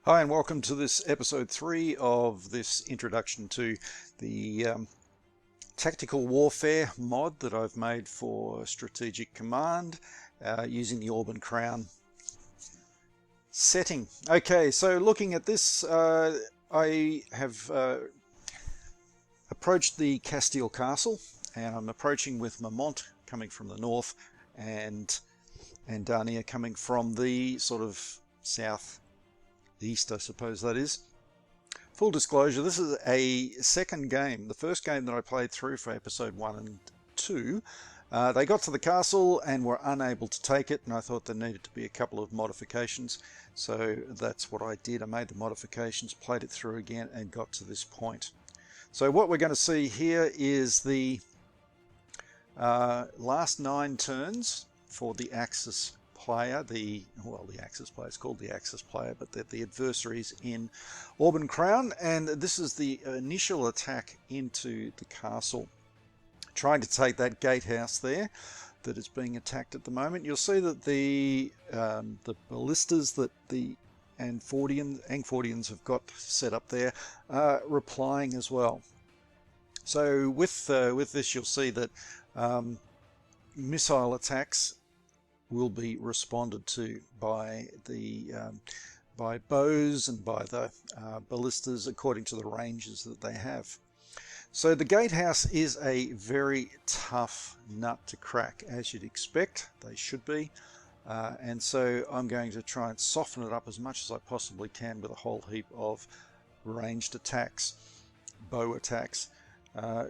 Hi, and welcome to this episode 3 of this introduction to the tactical warfare mod that I've made for Strategic Command using the Orb and Crown setting. Okay, so looking at this, I have approached the Castile Castle, and I'm approaching with Marmont coming from the north and Darnia coming from the sort of south east, I suppose that is. Full disclosure, this is a second game. The first game that I played through for episode 1 and 2, they got to the castle and were unable to take it, and I thought there needed to be a couple of modifications, so that's what I did. I made the modifications, played it through again, and got to this point. So what we're going to see here is the last 9 turns for the Axis player, the Axis player, it's called the Axis player, but the adversaries in Orb and Crown, and this is the initial attack into the castle, trying to take that gatehouse there that is being attacked at the moment. You'll see that the ballistas that the Angfordians have got set up there are replying as well. So with this, you'll see that missile attacks will be responded to by the by bows and by the ballistas according to the ranges that they have. So the gatehouse is a very tough nut to crack, as you'd expect. They should be, and so I'm going to try and soften it up as much as I possibly can with a whole heap of ranged attacks, bow attacks.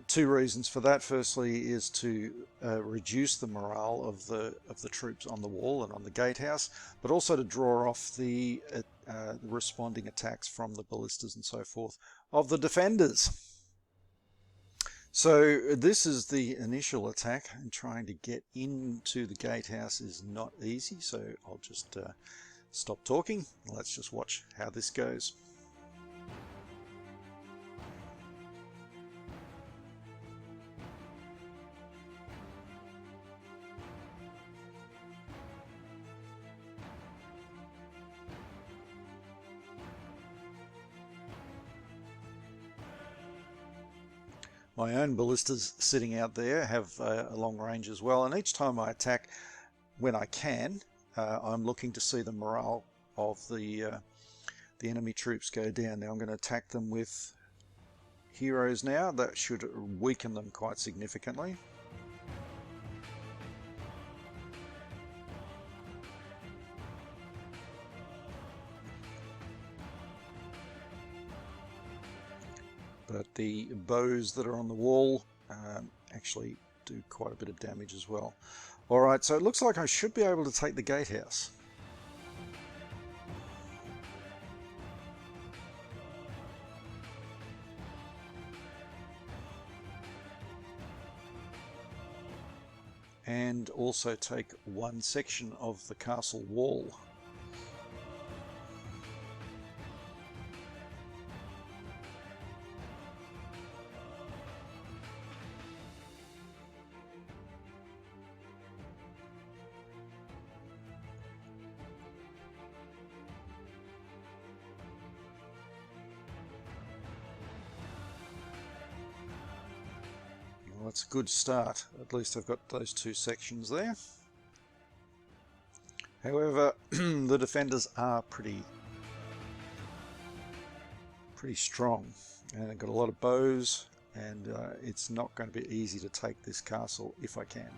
2 reasons for that. Firstly is to reduce the morale of the troops on the wall and on the gatehouse, but also to draw off the responding attacks from the ballistas and so forth of the defenders. So this is the initial attack, and trying to get into the gatehouse is not easy, so I'll just stop talking. Let's just watch how this goes. My own ballistas sitting out there have a long range as well, and each time I attack, when I can, I'm looking to see the morale of the enemy troops go down. Now I'm going to attack them with heroes now. That should weaken them quite significantly. But the bows that are on the wall actually do quite a bit of damage as well. Alright, so it looks like I should be able to take the gatehouse. And also take one section of the castle wall. Well, that's a good start. At least I've got those 2 sections there. However, the defenders are pretty strong, and they've got a lot of bows, and it's not going to be easy to take this castle if I can.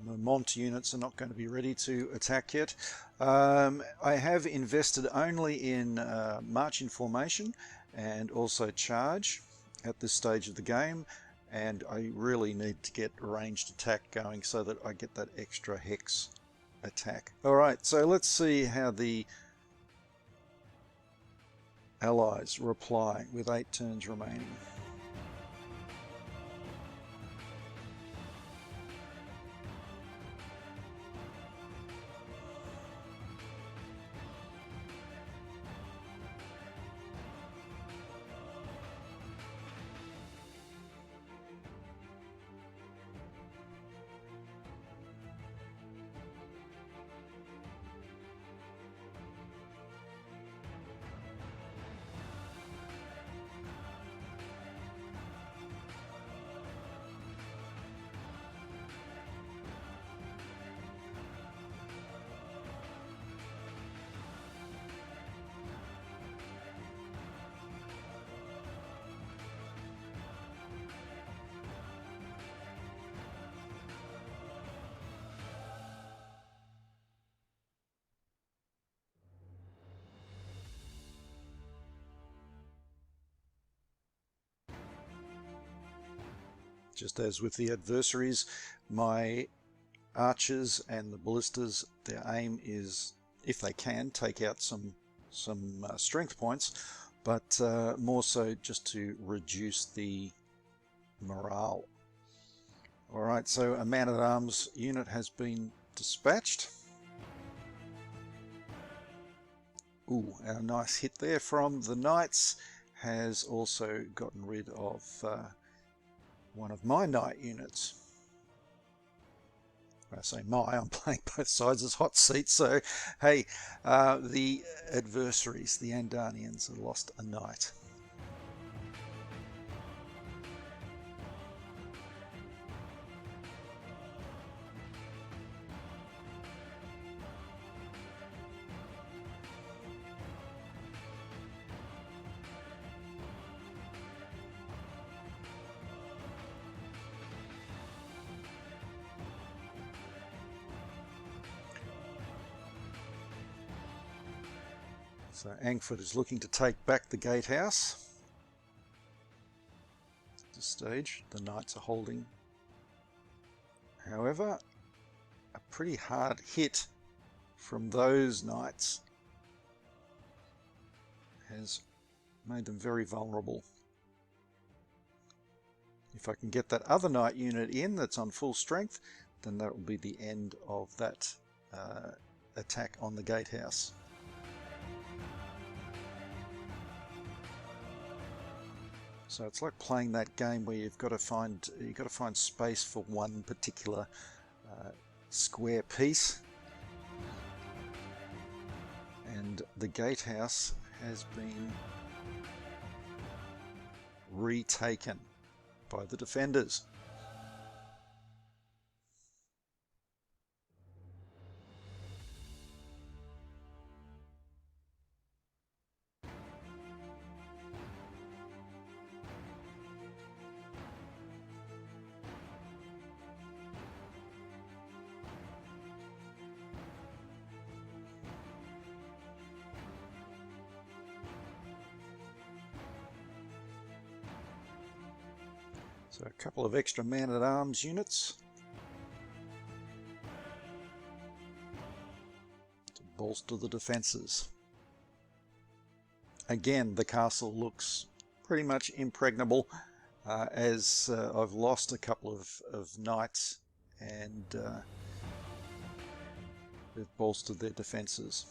Mont units are not going to be ready to attack yet. I have invested only in march in formation and also charge at this stage of the game, and I really need to get ranged attack going so that I get that extra hex attack. Alright, so let's see how the Allies reply with 8 turns remaining. Just as with the adversaries, my archers and the ballistas, their aim is, if they can, take out some strength points, but more so just to reduce the morale. Alright, so a man-at-arms unit has been dispatched. Ooh, a nice hit there from the knights has also gotten rid of one of my knight units. When I say my, I'm playing both sides as hot seats, so hey, the adversaries, the Andanians, have lost a knight. So Angford is looking to take back the gatehouse. At this stage, the knights are holding. However, a pretty hard hit from those knights has made them very vulnerable. If I can get that other knight unit in that's on full strength, then that will be the end of that attack on the gatehouse. So it's like playing that game where you've got to find space for one particular square piece, and the gatehouse has been retaken by the defenders. So a couple of extra man-at-arms units to bolster the defences. Again, the castle looks pretty much impregnable, as I've lost a couple of knights and they've bolstered their defences.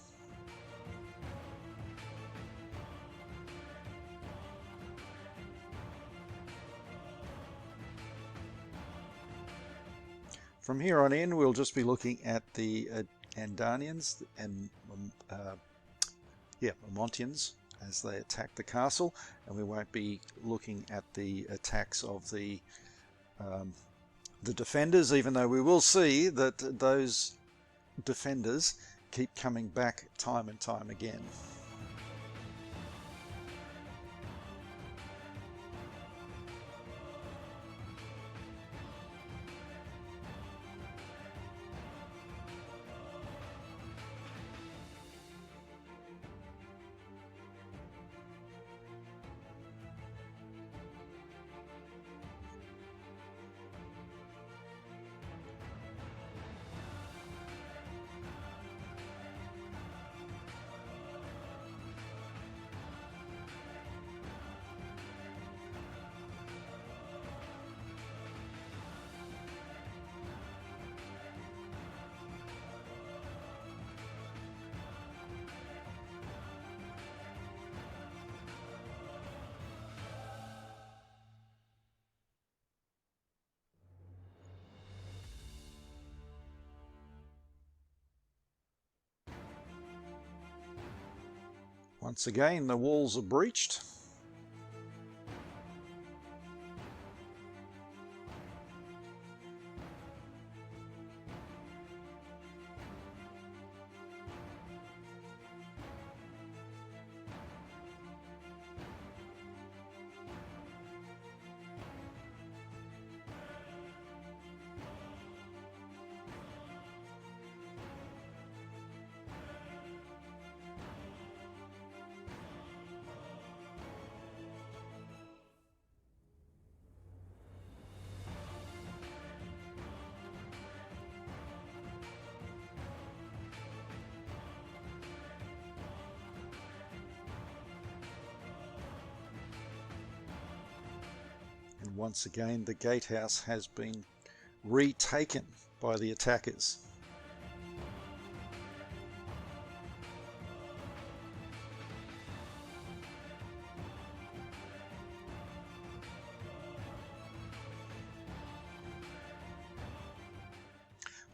From here on in, we'll just be looking at the Andanians and Montians as they attack the castle, and we won't be looking at the attacks of the defenders, even though we will see that those defenders keep coming back time and time again. Once again, the walls are breached. And once again, the gatehouse has been retaken by the attackers.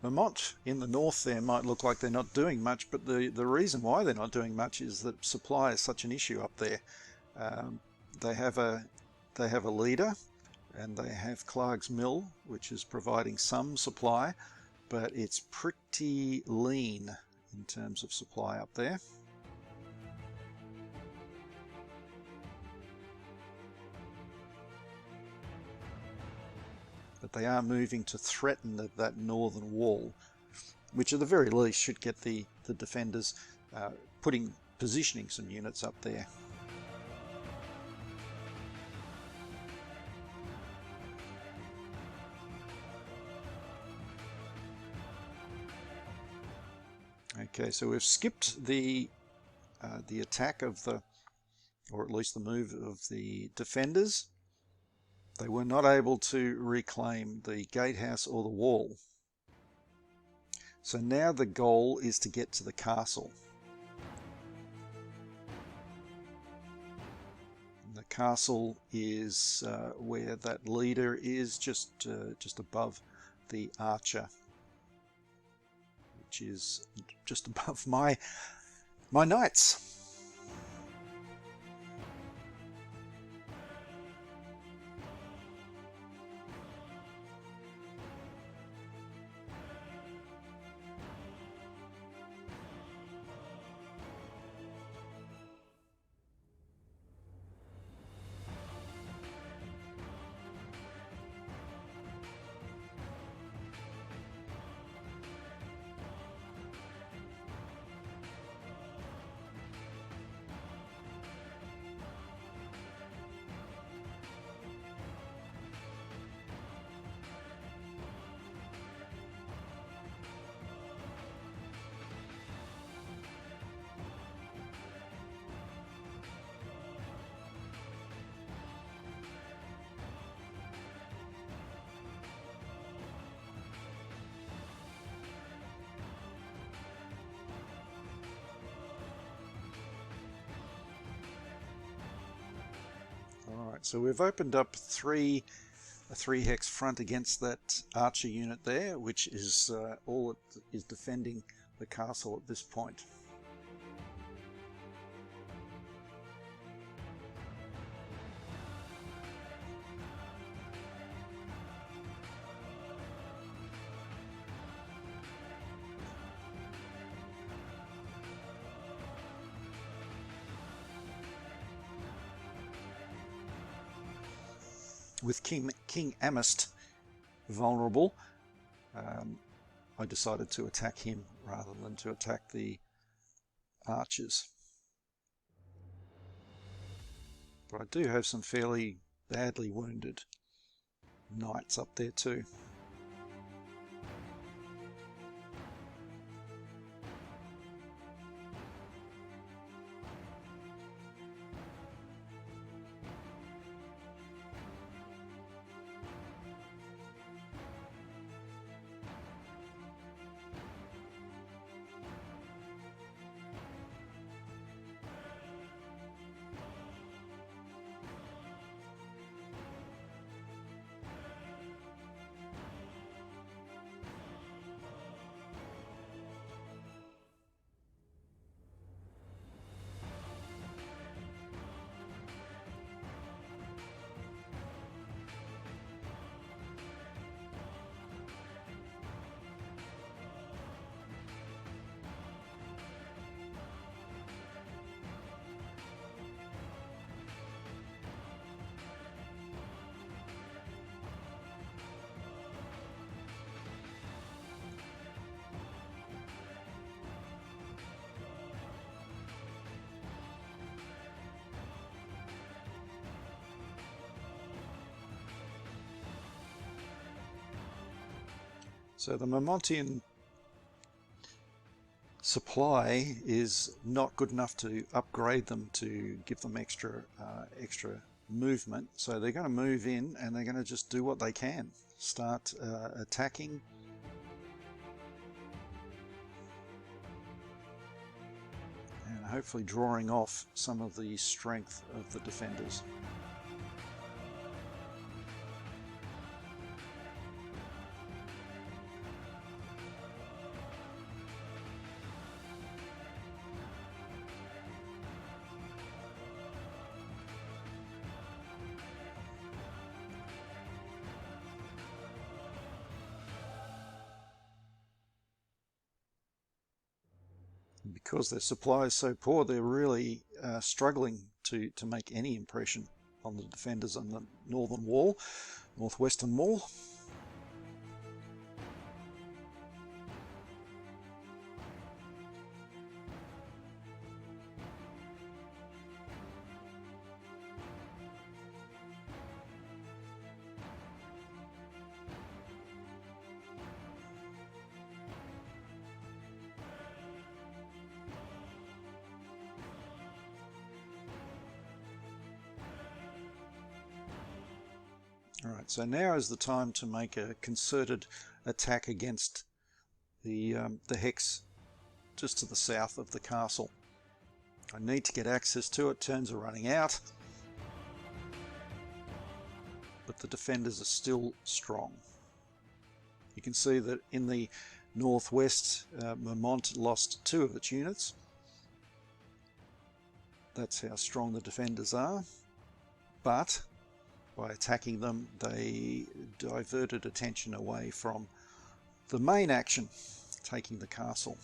Vermont in the north there might look like they're not doing much, but the reason why they're not doing much is that supply is such an issue up there. They have a leader, and they have Clark's Mill, which is providing some supply, but it's pretty lean in terms of supply up there. But they are moving to threaten that northern wall, which at the very least should get the defenders positioning some units up there. Okay, so we've skipped the attack of or at least the move of the defenders. They were not able to reclaim the gatehouse or the wall. So now the goal is to get to the castle. The castle is where that leader is, just above the archer, which is just above my knights. Alright, so we've opened up a 3 hex front against that archer unit there, which is all it is defending the castle at this point. With King Amist vulnerable, I decided to attack him rather than to attack the archers. But I do have some fairly badly wounded knights up there too. So the Momontian supply is not good enough to upgrade them to give them extra movement. So they're going to move in and they're going to just do what they can. Start attacking. And hopefully drawing off some of the strength of the defenders. Because their supply is so poor, they're really struggling to make any impression on the defenders on the northern wall, northwestern wall. Alright, so now is the time to make a concerted attack against the hex just to the south of the castle. I need to get access to it, turns are running out, but the defenders are still strong. You can see that in the northwest, Vermont lost 2 of its units. That's how strong the defenders are, but by attacking them, they diverted attention away from the main action, taking the castle.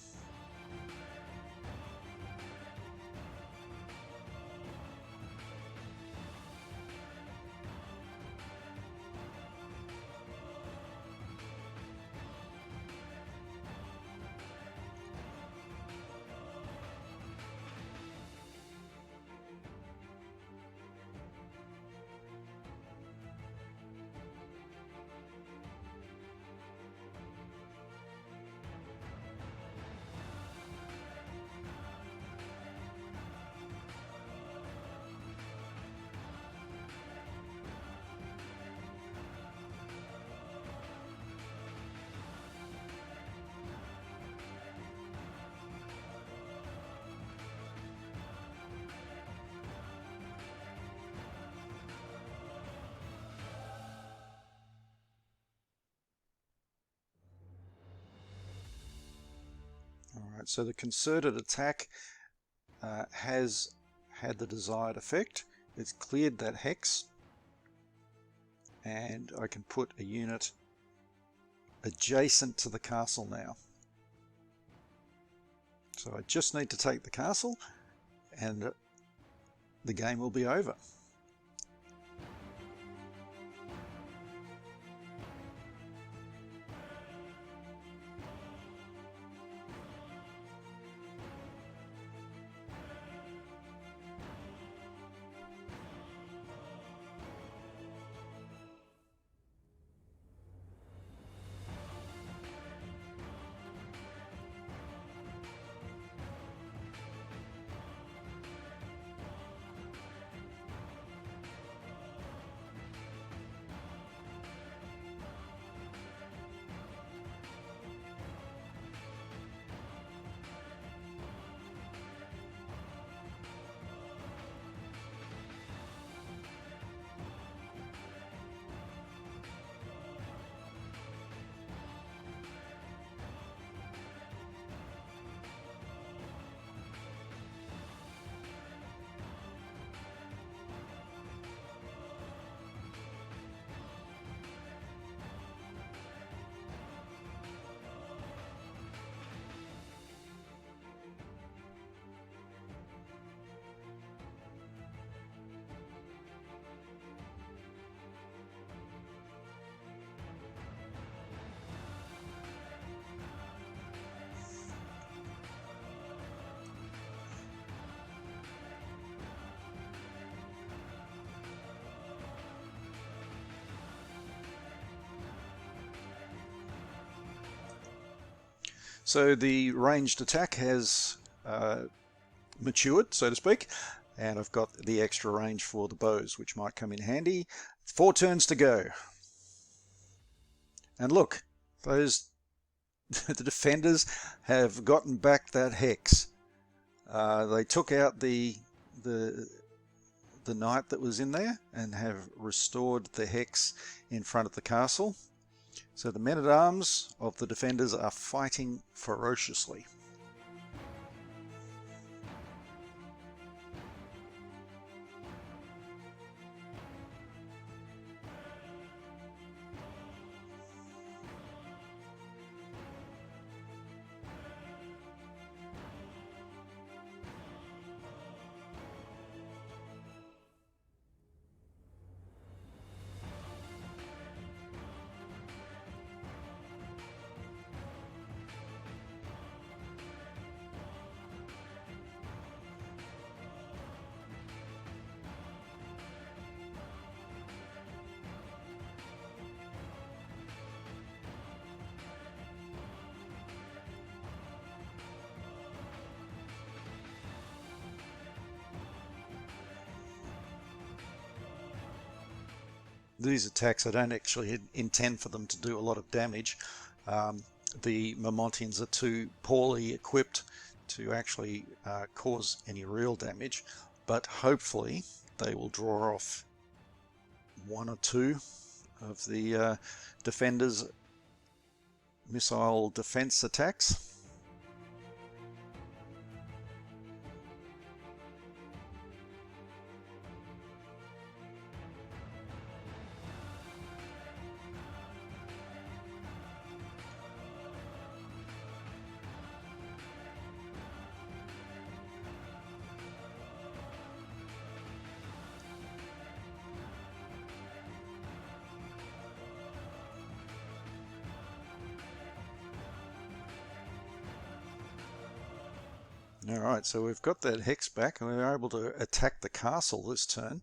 Alright, so the concerted attack has had the desired effect. It's cleared that hex, and I can put a unit adjacent to the castle now. So I just need to take the castle and the game will be over. So the ranged attack has matured, so to speak, and I've got the extra range for the bows, which might come in handy. 4 turns to go. And look, those the defenders have gotten back that hex. They took out the knight that was in there and have restored the hex in front of the castle. So the men-at-arms of the defenders are fighting ferociously. These attacks, I don't actually intend for them to do a lot of damage. The Momontians are too poorly equipped to actually cause any real damage, but hopefully they will draw off 1 or 2 of the defenders' missile defense attacks. Alright, so we've got that hex back and we're able to attack the castle this turn.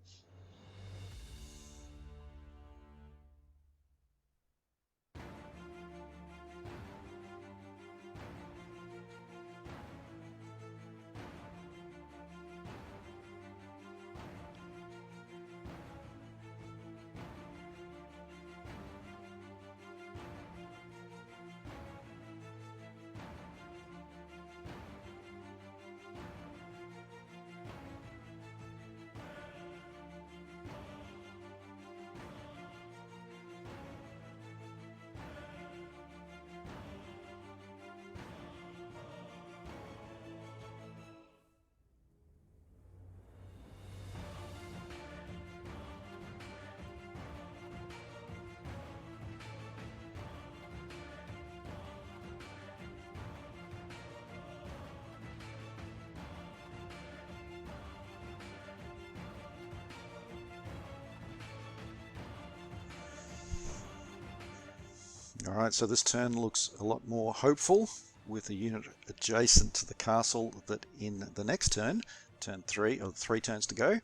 Alright, so this turn looks a lot more hopeful with a unit adjacent to the castle that in the next turn, turn 3, or 3 turns to go,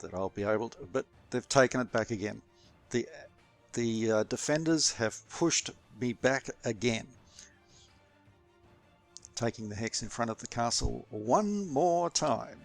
that I'll be able to, but they've taken it back again. The defenders have pushed me back again, taking the hex in front of the castle one more time.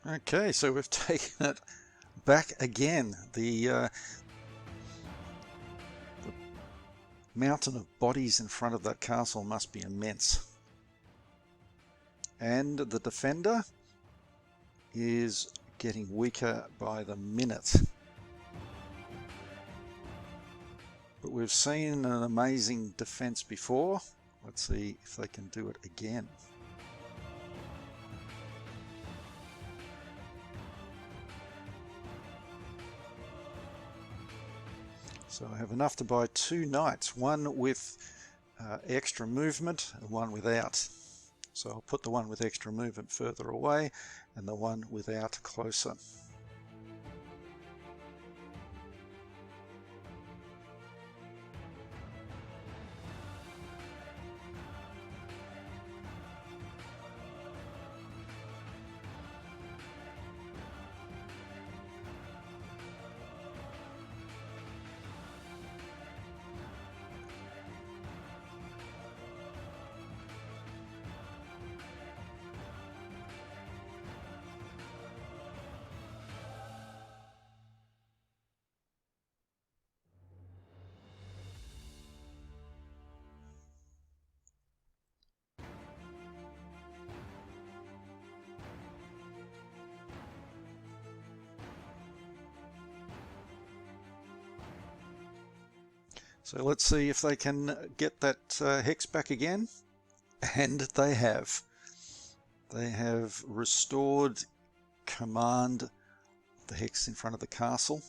Okay, so we've taken it back again. The mountain of bodies in front of that castle must be immense. And the defender is getting weaker by the minute. But we've seen an amazing defense before. Let's see if they can do it again. So I have enough to buy 2 knights, one with extra movement and one without. So I'll put the one with extra movement further away and the one without closer. So let's see if they can get that hex back again. And they have. They have restored command the hex in front of the castle.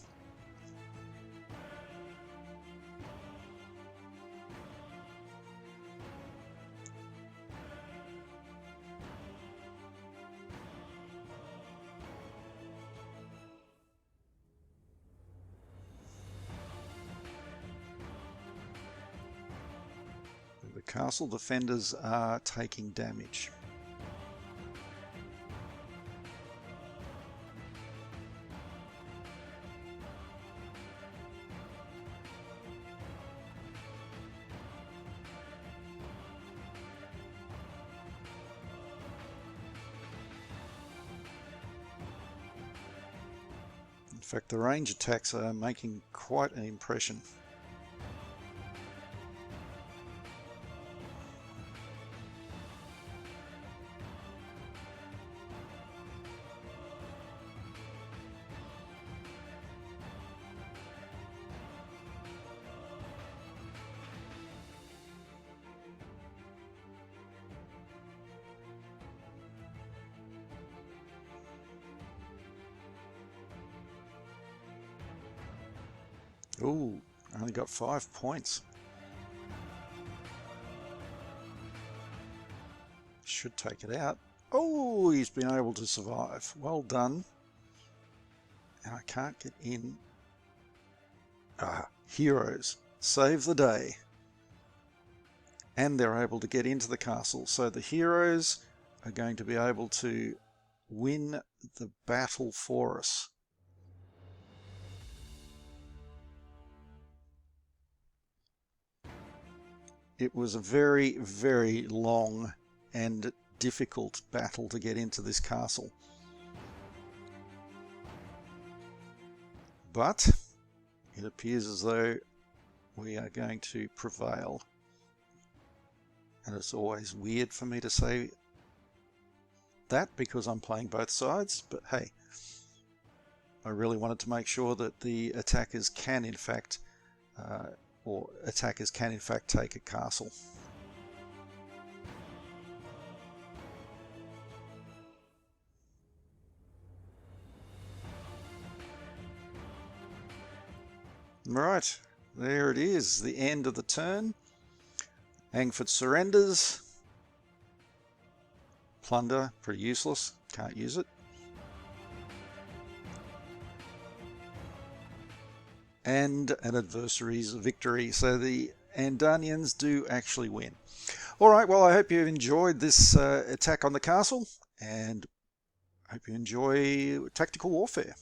The castle defenders are taking damage. In fact, the range attacks are making quite an impression. Ooh, only got 5 points. Should take it out. Oh, he's been able to survive. Well done. And I can't get in. Ah, heroes. Save the day. And they're able to get into the castle. So the heroes are going to be able to win the battle for us. It was a very, very long and difficult battle to get into this castle. But it appears as though we are going to prevail. And it's always weird for me to say that because I'm playing both sides, but hey, I really wanted to make sure that the attackers can in fact take a castle. Right, there it is, the end of the turn. Angford surrenders. Plunder, pretty useless, can't use it. And an adversary's victory, so the Andanians do actually win. Alright, well I hope you've enjoyed this attack on the castle, and I hope you enjoy tactical warfare.